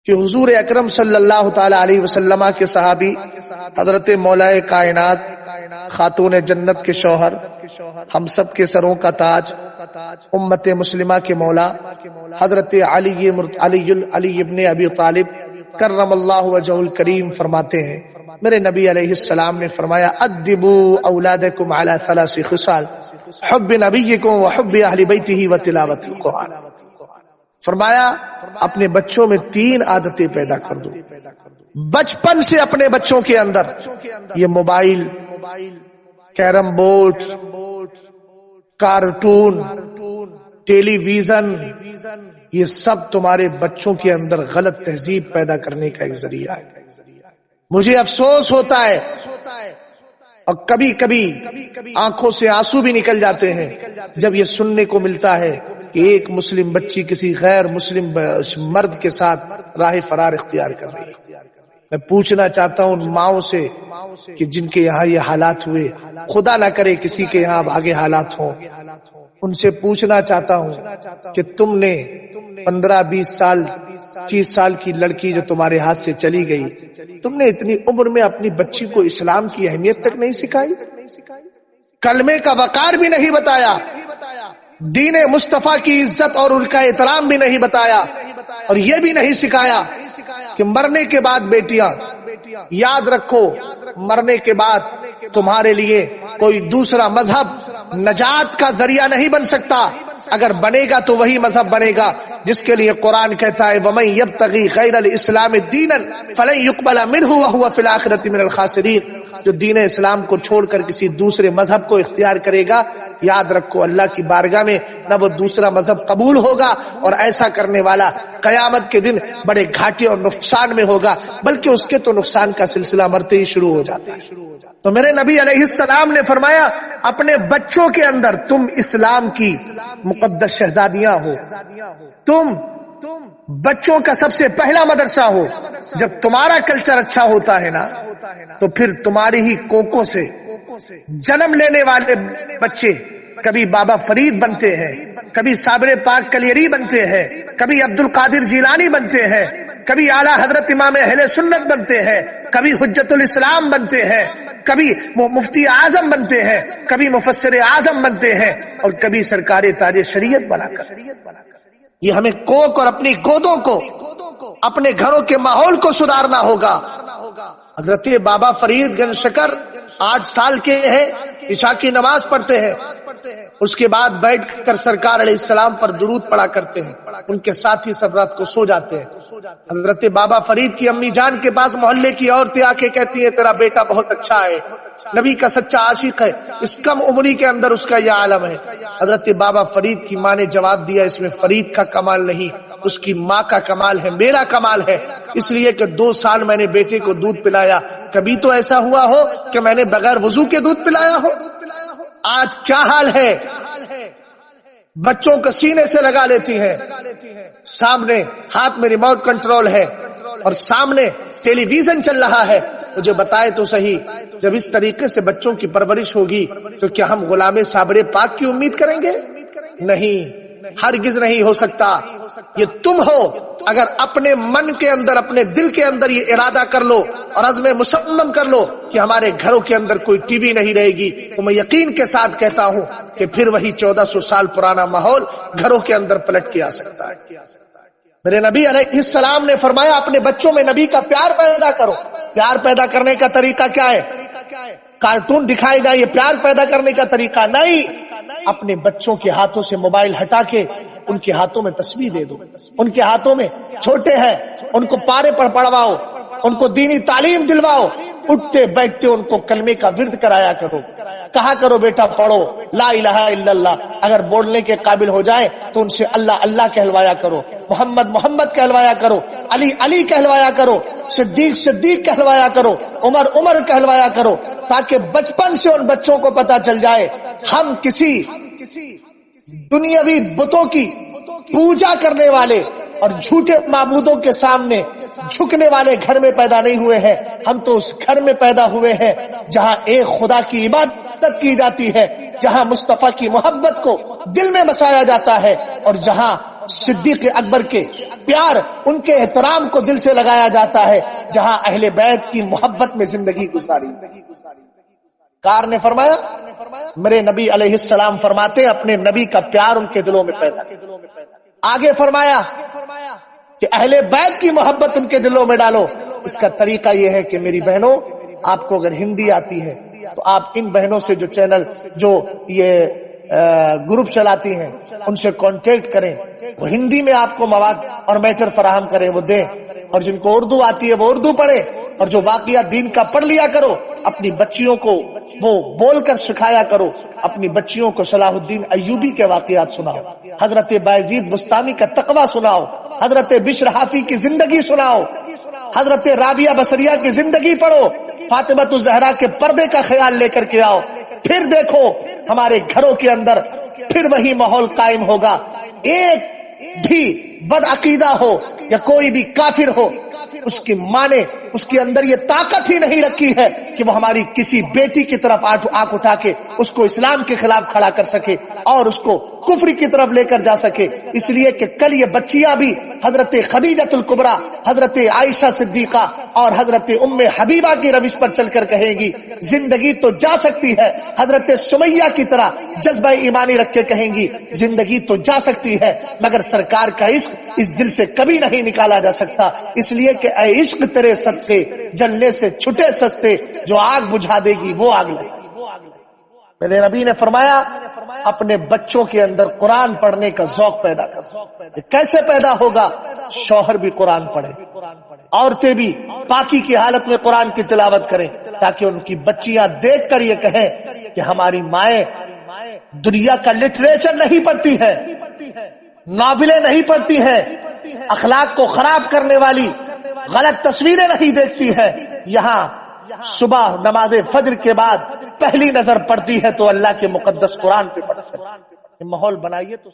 کہ حضور اکرم صلی اللہ تعالی علیہ وسلم کے صحابی حضرت مولا کائنات خاتون جنت کے شوہر ہم سب کے سروں کا تاج امت مسلمہ کے مولا حضرت علی ابن ابی طالب کرم اللہ وجہ الکریم فرماتے ہیں، میرے نبی علیہ السلام نے فرمایا ادبوا اولادکم علی ثلاث خصال حب نبیکم وحب اہل بیتہ وتلاوت القرآن۔ فرمایا اپنے بچوں میں 3 عادتیں پیدا کر دو، بچپن سے اپنے بچوں کے اندر یہ موبائل، کیرم بورڈ، کارٹون، ٹیلی ویژن، یہ سب تمہارے بچوں کے اندر غلط تہذیب پیدا کرنے کا ایک ذریعہ ہے۔ مجھے افسوس ہوتا ہے اور کبھی کبھی آنکھوں سے آنسو بھی نکل جاتے ہیں جب یہ سننے کو ملتا ہے کہ ایک مسلم بچی کسی غیر مسلم مرد کے ساتھ راہ فرار اختیار کر رہی ہے۔ میں پوچھنا چاہتا ہوں ان ماؤں سے کہ جن کے یہاں یہ حالات ہوئے، خدا نہ کرے کسی کے یہاں آگے حالات ہوں، ان سے پوچھنا چاہتا ہوں کہ تم نے 15-20 سال 30 سال کی لڑکی جو تمہارے ہاتھ سے چلی گئی، تم نے اتنی عمر میں اپنی بچی کو اسلام کی اہمیت تک نہیں سکھائی، کلمے کا وقار بھی نہیں بتایا، دین مصطفیٰ کی عزت اور ان کا احترام بھی نہیں بتایا، اور یہ بھی نہیں سکھایا کہ مرنے کے بعد بیٹیاں یاد رکھو، مرنے کے بعد تمہارے لیے کوئی دوسرا مذہب نجات کا ذریعہ نہیں بن سکتا، اگر بنے گا تو وہی مذہب بنے گا جس کے لیے قرآن کہتا ہے وَمَن يَبْتَغِي غَيْرَ الْإِسْلَامِ دِينًا فَلَن يُقْبَلَ مِنْهُ وَهُوَ فِي الْآخِرَةِ مِنَ الْخَاسِرِينَ۔ جو دین اسلام کو چھوڑ کر کسی دوسرے مذہب کو اختیار کرے گا، یاد رکھو اللہ کی بارگاہ میں نہ وہ دوسرا مذہب قبول ہوگا، اور ایسا کرنے والا قیامت کے دن بڑے گھاٹے اور نقصان میں ہوگا، بلکہ اس کے تو نقصان کا سلسلہ مرتے ہی شروع ہو جاتا ہے۔ تو میرے نبی علیہ السلام نے فرمایا اپنے بچوں کے اندر تم اسلام کی مقدس شہزادیاں ہو، تم بچوں کا سب سے پہلا مدرسہ ہو۔ جب تمہارا کلچر اچھا ہوتا ہے نا تو پھر تمہاری ہی کوکوں سے جنم لینے والے بچے کبھی بابا فرید بنتے ہیں، کبھی صابر پاک کلیری بنتے ہیں، کبھی عبد القادر جیلانی بنتے ہیں، کبھی اعلیٰ حضرت امام اہل سنت بنتے ہیں، کبھی حجت الاسلام بنتے ہیں، کبھی مفتی اعظم بنتے ہیں، کبھی مفسر اعظم بنتے ہیں، اور کبھی سرکار تاج شریعت بنا کر۔ یہ ہمیں کوک اور اپنی گودوں کو، اپنے گھروں کے ماحول کو سدھارنا ہوگا۔ حضرت بابا فرید گنج شکر 8 سال کے ہیں، عشاء کی نماز پڑھتے ہیں، اس کے بعد بیٹھ کر سرکار علیہ السلام پر درود پڑھا کرتے ہیں، ان کے ساتھی سب رات کو سو جاتے ہیں۔ حضرت بابا فرید کی امی جان کے پاس محلے کی عورتیں آ کے کہتی ہیں تیرا بیٹا بہت اچھا ہے، نبی کا سچا عاشق ہے، اس کم عمری کے اندر اس کا یہ عالم ہے۔ حضرت بابا فرید کی ماں نے جواب دیا اس میں فرید کا کمال نہیں، اس کی ماں کا کمال ہے، میرا کمال ہے، اس لیے کہ 2 سال میں نے بیٹے کو دودھ پلایا، کبھی تو ایسا ہوا ہو کہ میں نے بغیر وضو کے دودھ پلایا ہو۔ آج کیا حال ہے، بچوں کو سینے سے لگا لیتی ہیں، سامنے ہاتھ میں ریموٹ کنٹرول ہے اور سامنے ٹیلی ویژن چل رہا ہے۔ مجھے بتائے تو صحیح، جب اس طریقے سے بچوں کی پرورش ہوگی تو کیا ہم غلام صابر پاک کی امید کریں گے؟ نہیں، ہرگز نہیں ہو سکتا۔ یہ تم ہو، اگر اپنے من کے اندر، اپنے دل کے اندر یہ ارادہ کر لو اور عزم مصمم کر لو کہ ہمارے گھروں کے اندر کوئی ٹی وی نہیں رہے گی، تو میں یقین کے ساتھ کہتا ہوں کہ پھر وہی 1400 سال پرانا ماحول گھروں کے اندر پلٹ کے آ سکتا ہے۔ میرے نبی علیہ السلام نے فرمایا اپنے بچوں میں نبی کا پیار پیدا کرو۔ پیار پیدا کرنے کا طریقہ کیا ہے؟ کارٹون دکھائے گا یہ پیار پیدا کرنے کا طریقہ نہیں۔ اپنے بچوں کے ہاتھوں سے موبائل ہٹا کے ان کے ہاتھوں میں تسبیح دے دو، ان کے ہاتھوں میں، چھوٹے ہیں ان کو پارے پر پڑھواؤ، ان کو دینی تعلیم دلواؤ، اٹھتے بیٹھتے ان کو کلمے کا ورد کرایا کرو، کہا کرو بیٹا پڑھو لا الہ الا اللہ، اگر بولنے کے قابل ہو جائے تو ان سے اللہ اللہ کہلوایا کرو، محمد محمد کہلوایا کرو، علی علی کہلوایا کرو، صدیق صدیق کہلوایا کرو، عمر عمر کہلوایا کرو، تاکہ بچپن سے ان بچوں کو پتا چل جائے ہم کسی دنیاوی بتوں کی پوجا کرنے والے اور جھوٹے معبودوں کے سامنے جھکنے والے گھر میں پیدا نہیں ہوئے ہیں، ہم تو اس گھر میں پیدا ہوئے ہیں جہاں ایک خدا کی عبادت کی جاتی ہے، جہاں مصطفیٰ کی محبت کو دل میں بسایا جاتا ہے، اور جہاں صدیق اکبر کے پیار، ان کے احترام کو دل سے لگایا جاتا ہے، جہاں اہل بیت کی محبت میں زندگی گزاری۔ کار نے فرمایا، میرے نبی علیہ السلام فرماتے ہیں اپنے نبی کا پیار ان کے دلوں میں پیدا۔ آگے فرمایا کہ اہل بیت کی محبت ان کے دلوں میں ڈالو۔ اس کا طریقہ یہ ہے کہ میری بہنوں، آپ کو اگر ہندی آتی ہے تو آپ ان بہنوں سے جو چینل، جو یہ گروپ چلاتی ہیں، ان سے کانٹیکٹ کریں، وہ ہندی میں آپ کو مواد اور میٹر فراہم کریں، وہ دیں، اور جن کو اردو آتی ہے وہ اردو پڑھیں، اور جو واقعات دین کا پڑھ لیا کرو، اپنی بچیوں کو وہ بول کر سکھایا کرو۔ اپنی بچیوں کو صلاح الدین ایوبی کے واقعات سناؤ، حضرت بایزید بستامی کا تقویٰ سناؤ، حضرت بشر حافی کی زندگی سناؤ، حضرت رابعہ بصریہ کی زندگی پڑھو، فاطمہ الزہرا کے پردے کا خیال لے کر کے آؤ۔ پھر دیکھو ہمارے گھروں کے اندر پھر وہی ماحول قائم ہوگا۔ ایک بھی بد عقیدہ ہو یا کوئی بھی کافر ہو، اس کی ماں نے اس کے اندر یہ طاقت ہی نہیں رکھی ہے کہ وہ ہماری کسی بیٹی کی طرف آنکھ اٹھا کے اس کو اسلام کے خلاف کھڑا کر سکے اور اس کو کفر کی طرف لے کر جا سکے، اس لیے کہ کل یہ بچیاں بھی حضرت خدیجۃ الکبریٰ، حضرت عائشہ صدیقہ اور حضرت ام حبیبہ کی روش پر چل کر کہیں گی زندگی تو جا سکتی ہے، حضرت سمیہ کی طرح جذبہ ایمانی رکھ کے کہیں گی زندگی تو جا سکتی ہے، مگر سرکار کا عشق اس دل سے کبھی نہیں نکالا جا سکتا، اس لیے کہ اے عشق تیرے صدقے جلنے سے چھٹے سستے، جو آگ بجھا دے گی وہ آگ لگے۔ میرے نبی نے فرمایا اپنے بچوں کے اندر قرآن پڑھنے کا ذوق پیدا کر۔ کیسے پیدا ہوگا؟ شوہر بھی قرآن پڑھے، عورتیں بھی پاکی کی حالت میں قرآن کی تلاوت کریں، تاکہ ان کی بچیاں دیکھ کر یہ کہیں کہ ہماری مائیں دنیا کا لٹریچر نہیں پڑھتی ہے، ناولیں نہیں پڑھتی ہیں، اخلاق کو خراب کرنے والی غلط تصویریں نہیں دیکھتی ہے، یہاں صبح نماز فجر کے بعد پہلی نظر پڑتی ہے تو اللہ کے مقدس قرآن پہ پڑھتی ہے۔ ماحول بنائیے تو